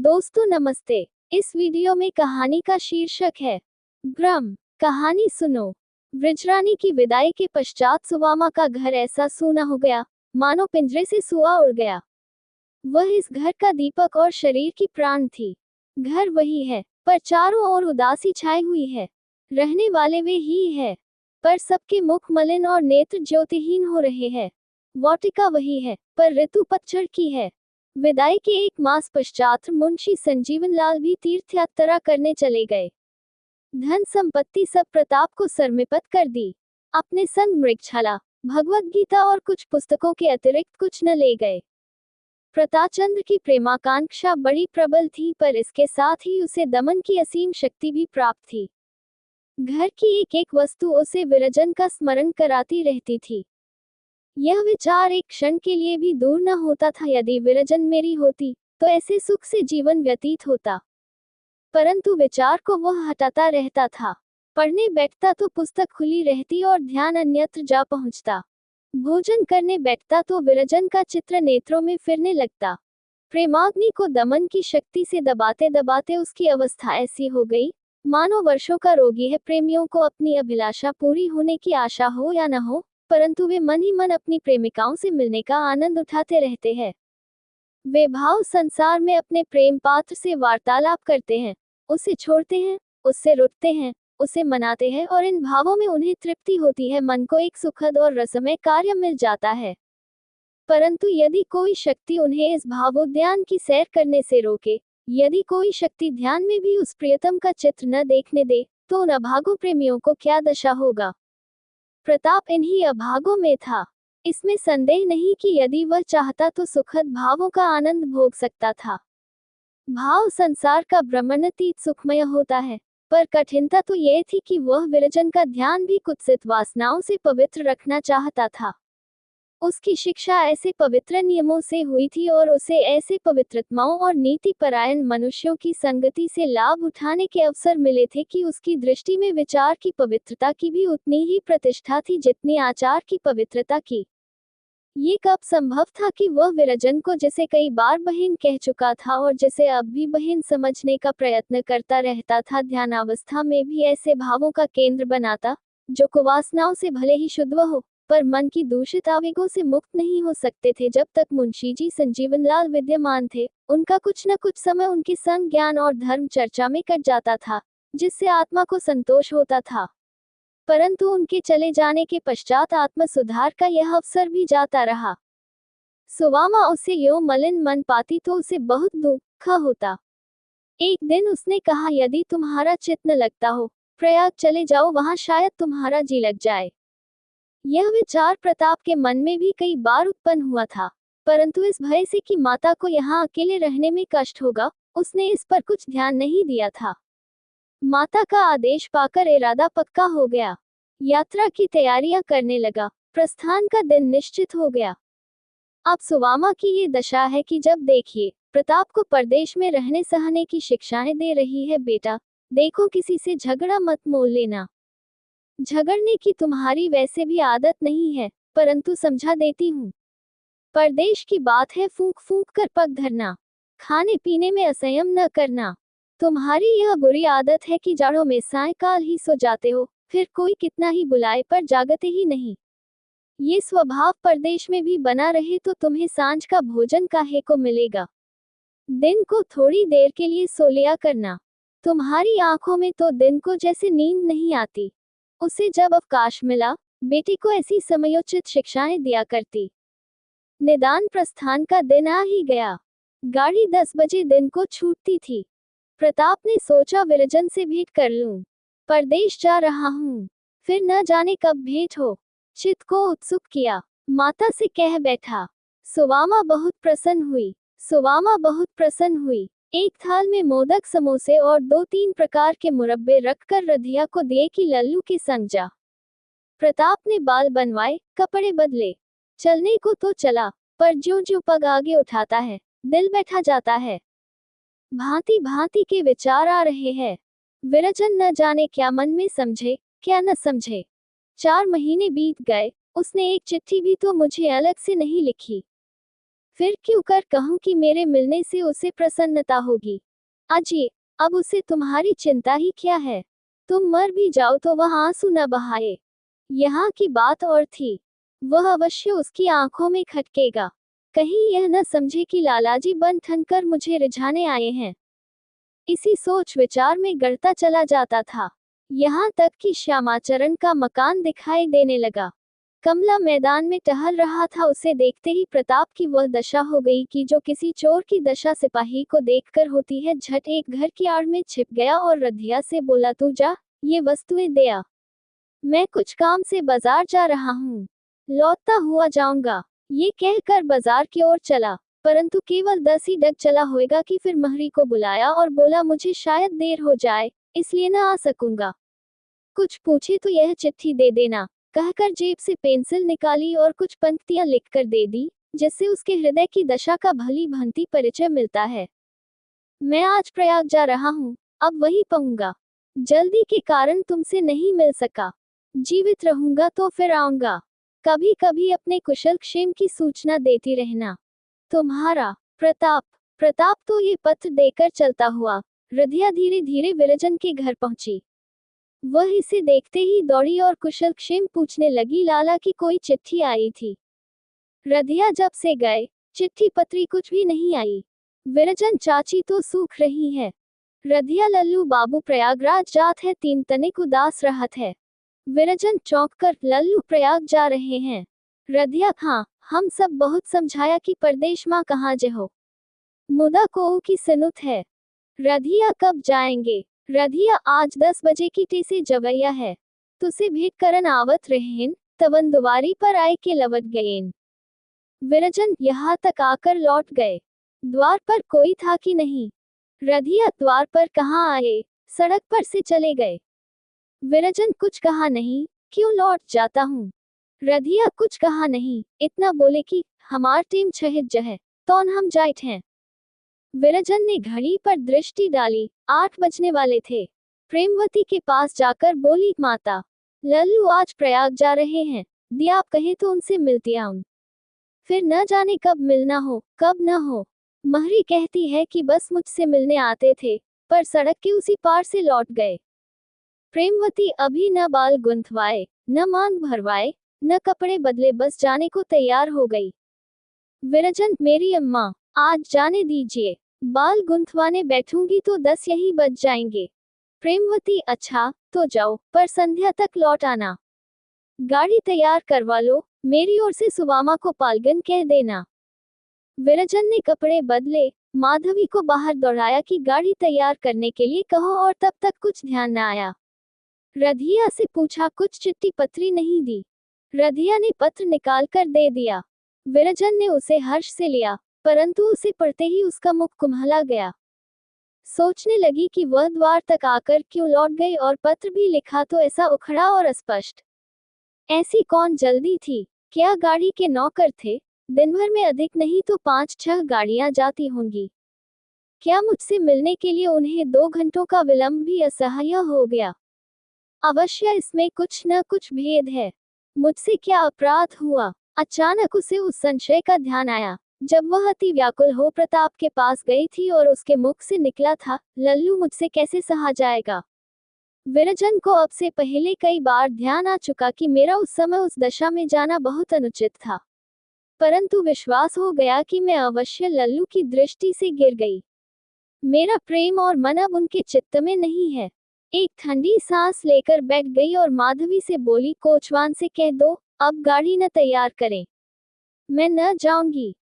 दोस्तों नमस्ते। इस वीडियो में कहानी का शीर्षक है भ्रम। कहानी सुनो। वृजरानी की विदाई के पश्चात सुवामा का घर ऐसा सूना हो गया मानो पिंजरे से सुआ उड़ गया। वह इस घर का दीपक और शरीर की प्राण थी। घर वही है पर चारों ओर उदासी छाई हुई है। रहने वाले वे ही है पर सबके मुख मलिन और नेत्र ज्योतिहीन हो रहे हैं। वाटिका वही है पर ऋतु पतझड़ की है। विदाई के 1 मास पश्चात मुंशी संजीवन लाल भी तीर्थ यात्रा करने चले गए। धन संपत्ति सब प्रताप को सरमिपत कर दी। अपने संग मृगछाला, भगवत गीता और कुछ पुस्तकों के अतिरिक्त कुछ न ले गए। प्रतापचंद्र की प्रेमाकांक्षा बड़ी प्रबल थी पर इसके साथ ही उसे दमन की असीम शक्ति भी प्राप्त थी। घर की एक एक वस्तु उसे विरजन का स्मरण कराती रहती थी। यह विचार एक क्षण के लिए भी दूर न होता था, यदि विरजन मेरी होती तो ऐसे सुख से जीवन व्यतीत होता। परंतु विचार को वह हटाता रहता था। पढ़ने बैठता तो पुस्तक खुली रहती और ध्यान अन्यत्र जा पहुंचता। भोजन करने बैठता तो विरजन का चित्र नेत्रों में फिरने लगता। प्रेमाग्नि को दमन की शक्ति से दबाते दबाते उसकी अवस्था ऐसी हो गई मानो वर्षों का रोगी है। प्रेमियों को अपनी अभिलाषा पूरी होने की आशा हो या न हो, परंतु वे मन ही मन अपनी प्रेमिकाओं से मिलने का आनंद उठाते रहते हैं। वे भाव संसार में अपने प्रेम पात्र से वार्तालाप करते हैं, उसे छोड़ते हैं, उससे रुठते हैं, उसे मनाते हैं और इन भावों में उन्हें तृप्ति होती है। मन को एक सुखद और रसमय कार्य मिल जाता है। परंतु यदि कोई शक्ति उन्हें इस भावोद्यान की सैर करने से रोके, यदि कोई शक्ति ध्यान में भी उस प्रियतम का चित्र न देखने दे, तो उन अभागों प्रेमियों को क्या दशा होगा। प्रताप इन्हीं अभागों में था। इसमें संदेह नहीं कि यदि वह चाहता तो सुखद भावों का आनंद भोग सकता था। भाव संसार का भ्रमणातीत सुखमय होता है, पर कठिनता तो यह थी कि वह विरजन का ध्यान भी कुत्सित वासनाओं से पवित्र रखना चाहता था। उसकी शिक्षा ऐसे पवित्र नियमों से हुई थी और उसे ऐसे पवित्रत्माओं और नीति परायण मनुष्यों की संगति से लाभ उठाने के अवसर मिले थे कि उसकी दृष्टि में विचार की पवित्रता की भी उतनी ही प्रतिष्ठा थी जितनी आचार की पवित्रता की। ये कब संभव था कि वह विरजन को जिसे कई बार बहन कह चुका था और जिसे अब भी बहन समझने का प्रयत्न करता रहता था, ध्यानावस्था में भी ऐसे भावों का केंद्र बनाता जो कुवासनाओं से भले ही शुद्ध हो पर मन की दूषित आवेगों से मुक्त नहीं हो सकते थे। जब तक मुंशी जी संजीवन लाल विद्यमान थे, उनका कुछ न कुछ समय उनके संग ज्ञान और धर्म चर्चा में कट जाता था, जिससे आत्मा को संतोष होता था। परंतु उनके चले जाने के पश्चात आत्म सुधार का यह अवसर भी जाता रहा। सुवामा उसे यो मलिन मन पाती तो उसे बहुत दुख होता। एक दिन उसने कहा, यदि तुम्हारा चित्त न लगता हो, प्रयाग चले जाओ, वहां शायद तुम्हारा जी लग जाए। यह विचार प्रताप के मन में भी कई बार उत्पन्न हुआ था, परंतु इस भय से कि माता को यहाँ अकेले रहने में कष्ट होगा, उसने इस पर कुछ ध्यान नहीं दिया था। माता का आदेश पाकर इरादा पक्का हो गया। यात्रा की तैयारियां करने लगा। प्रस्थान का दिन निश्चित हो गया। अब सुवामा की ये दशा है कि जब देखिए प्रताप को परदेश में रहने सहने की शिक्षाएं दे रही है। बेटा देखो, किसी से झगड़ा मत मोल लेना। झगड़ने की तुम्हारी वैसे भी आदत नहीं है, परंतु समझा देती हूँ। परदेश की बात है, फूंक फूंक कर पग धरना, खाने पीने में असंयम न करना। तुम्हारी यह बुरी आदत है कि जाड़ों में सायंकाल ही सो जाते हो, फिर कोई कितना ही बुलाए पर जागते ही नहीं। ये स्वभाव परदेश में भी बना रहे तो तुम्हें सांझ का भोजन काहे को मिलेगा। दिन को थोड़ी देर के लिए सो लिया करना। तुम्हारी आंखों में तो दिन को जैसे नींद नहीं आती। उसे जब अवकाश मिला, बेटी को ऐसी समयोचित शिक्षाएं दिया करती। निदान प्रस्थान का दिन आ ही गया। गाड़ी 10 बजे दिन को छूटती थी। प्रताप ने सोचा, विरजन से भेंट कर लूं। परदेश जा रहा हूं, फिर न जाने कब भेंट हो। चित्त को उत्सुक किया, माता से कह बैठा। सुवामा बहुत प्रसन्न हुई। एक थाल में मोदक, समोसे और 2-3 प्रकार के मुरब्बे रखकर रधिया को दिए कि लल्लू के संग जा। प्रताप ने बाल बनवाए, कपड़े बदले। चलने को तो चला, पर ज्यों ज्यों पग आगे उठाता है, दिल बैठा जाता है। भांति भांति के विचार आ रहे हैं। विरजन न जाने क्या मन में समझे, क्या न समझे। 4 महीने बीत गए, उसने एक चिट्ठी भी तो मुझे अलग से नहीं लिखी। फिर क्यों कर कहूं कि मेरे मिलने से उसे प्रसन्नता होगी। अजय, अब उसे तुम्हारी चिंता ही क्या है। तुम मर भी जाओ तो वह आंसू न बहाए। यहाँ की बात और थी। वह अवश्य उसकी आंखों में खटकेगा। कहीं यह न समझे कि लालाजी बन ठनकर मुझे रिझाने आए हैं। इसी सोच विचार में गढ़ता चला जाता था, यहाँ तक कि श्यामाचरण का मकान दिखाई देने लगा। कमला मैदान में टहल रहा था। उसे देखते ही प्रताप की वह दशा हो गई कि जो किसी चोर की दशा सिपाही को देखकर होती है। झट एक घर की आड़ में छिप गया और रधिया से बोला, तू जा, ये वस्तुएं दे आ। मैं कुछ काम से बाजार जा रहा हूँ, लौटता हुआ जाऊंगा। ये कहकर बाजार की ओर चला, परंतु केवल 10 ही डग चला होगा कि फिर महरी को बुलाया और बोला, मुझे शायद देर हो जाए, इसलिए न आ सकूंगा। कुछ पूछे तो यह चिट्ठी दे देना, कहकर जेब से पेंसिल निकाली और कुछ पंक्तियां लिखकर दे दी, जिससे उसके हृदय की दशा का भली भांति परिचय मिलता है। मैं आज प्रयाग जा रहा हूँ, अब वही पाऊंगा। जल्दी के कारण तुमसे नहीं मिल सका। जीवित रहूंगा तो फिर आऊंगा। कभी कभी अपने कुशल क्षेम की सूचना देती रहना। तुम्हारा प्रताप। प्रताप तो ये पत्र देकर चलता हुआ रधिया धीरे धीरे विरजन के घर पहुंची। वह इसे देखते ही दौड़ी और कुशल क्षेम पूछने लगी, लाला की कोई चिट्ठी आई थी। रधिया जब से गए चिट्ठी पत्री कुछ भी नहीं आई। विरजन चाची तो सूख रही है। रधिया, लल्लू बाबू प्रयागराज जात है, 3 तनिक उदास रहत है। विरजन चौंक कर, लल्लू प्रयाग जा रहे हैं। रधिया, हाँ, हम सब बहुत समझाया कि परदेश माँ कहाँ जे हो, मुदा को की सनुत है। रधिया, कब जाएंगे। रधिया, आज 10 बजे की टेसे जवैया है, तुसे भेंट करन आवत रहेन, तवन दुआरी पर आए के लवट गएन। विरजन यहाँ तक आकर लौट गए। द्वार पर कोई था कि नहीं। रधिया, द्वार पर कहाँ आए, सड़क पर से चले गए। विरजन, कुछ कहा नहीं, क्यों लौट जाता हूँ। रधिया, कुछ कहा नहीं, इतना बोले कि हमार टीम छहित जहे, तौन हम जाइत हैं। विरजन ने घड़ी पर दृष्टि डाली, 8 बजने वाले थे। प्रेमवती के पास जाकर बोली, माता, लल्लू आज प्रयाग जा रहे हैं, दिया आप कहे तो उनसे मिलती आऊं। फिर न जाने कब मिलना हो, कब न हो। महरी कहती है कि बस मुझसे मिलने आते थे, पर सड़क के उसी पार से लौट गए। प्रेमवती अभी न बाल गुंथवाए, न मांग भरवाए, न कपड़े बदले, बस जाने को तैयार हो गई। विरजन, मेरी अम्मा, आज जाने दीजिए, बाल गुंथवाने बैठूंगी तो 10 यही बज जाएंगे। प्रेमवती, अच्छा, तो जाओ, पर संध्या तक लौट आना। गाड़ी तैयार करवा लो, मेरी ओर से सुवामा को पालगन कह देना। विरजन ने कपड़े बदले, माधवी को बाहर दौड़ाया कि गाड़ी तैयार करने के लिए कहो, और तब तक कुछ ध्यान न आया। रधिया से पूछा, कुछ चिट्ठी पत्री नहीं दी। रधिया ने पत्र निकाल कर दे दिया। विरजन ने उसे हर्ष से लिया, परंतु उसे पढ़ते ही उसका मुख कुम्हला गया। सोचने लगी कि वह द्वार तक आकर क्यों लौट गई, और पत्र भी लिखा तो ऐसा उखड़ा और अस्पष्ट। ऐसी कौन जल्दी थी। क्या गाड़ी के नौकर थे। दिन भर में अधिक नहीं तो 5-6 गाड़ियां जाती होंगी। क्या मुझसे मिलने के लिए उन्हें 2 घंटों का विलंब भी असह्य हो गया। अवश्य इसमें कुछ न कुछ भेद है। मुझसे क्या अपराध हुआ। अचानक उसे उस संशय का ध्यान आया, जब वह अति व्याकुल हो प्रताप के पास गई थी और उसके मुख से निकला था, लल्लू मुझसे कैसे सहा जाएगा। विरजन को अब से पहले कई बार ध्यान आ चुका कि मेरा उस समय उस दशा में जाना बहुत अनुचित था, परंतु विश्वास हो गया कि मैं अवश्य लल्लू की दृष्टि से गिर गई। मेरा प्रेम और मन अब उनके चित्त में नहीं है। एक ठंडी सांस लेकर बैठ गई और माधवी से बोली, कोचवान से कह दो, अब गाड़ी न तैयार करें, मैं न जाऊंगी।